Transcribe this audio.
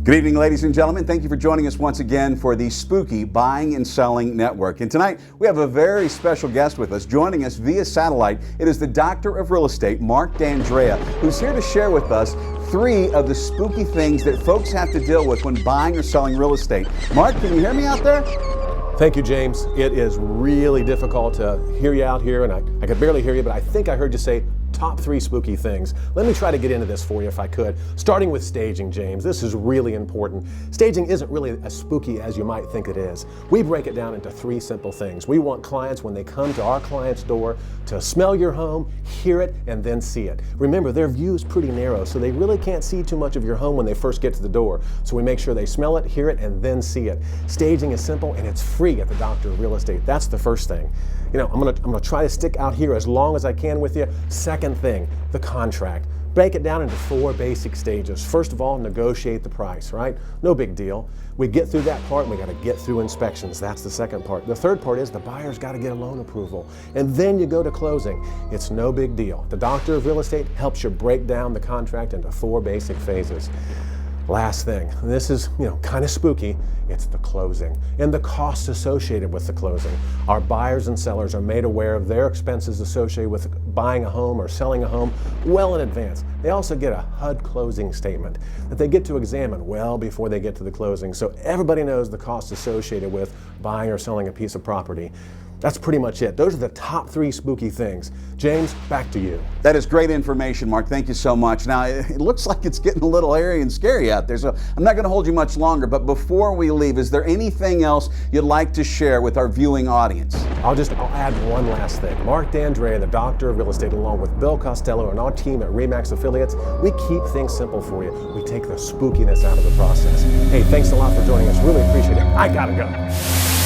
Good evening, ladies and gentlemen. Thank you for joining us once again for the Spooky Buying and Selling Network. And tonight we have a very special guest with us. Joining us via satellite, it is the Doctor of Real Estate, Mark Dandrea, who's here to share with us 3 of the spooky things that folks have to deal with when buying or selling real estate. Mark, can you hear me out there? Thank you, James. It is really difficult to hear you out here, and I could barely hear you, but I think I heard you say top 3 spooky things. Let me try to get into this for you if I could. Starting with staging, James. This is really important. Staging isn't really as spooky as you might think it is. We break it down into 3 simple things. We want clients, when they come to our client's door, to smell your home, hear it, and then see it. Remember, their view is pretty narrow, so they really can't see too much of your home when they first get to the door. So we make sure they smell it, hear it, and then see it. Staging is simple, and it's free at the Doctor of Real Estate. That's the first thing. You know, I'm gonna try to stick out here as long as I can with you. Second thing, the contract. Break it down into 4 basic stages. First of all, negotiate the price, right? No big deal. We get through that part, and we gotta get through inspections. That's the second part. The third part is the buyer's gotta get a loan approval. And then you go to closing. It's no big deal. The Doctor of Real Estate helps you break down the contract into 4 basic phases. Last thing, and this is, kind of spooky, it's the closing and the costs associated with the closing. Our buyers and sellers are made aware of their expenses associated with buying a home or selling a home well in advance. They also get a HUD closing statement that they get to examine well before they get to the closing, so everybody knows the costs associated with buying or selling a piece of property. That's pretty much it. Those are the top 3 spooky things. James, back to you. That is great information, Mark. Thank you so much. Now, it looks like it's getting a little hairy and scary out there, so I'm not going to hold you much longer, but before we leave, is there anything else you'd like to share with our viewing audience? I'll add one last thing. Mark Dandrea, the Doctor of Real Estate, along with Bill Costello and our team at RE/MAX Affiliates, we keep things simple for you. We take the spookiness out of the process. Hey, thanks a lot for joining us. Really appreciate it. I gotta go.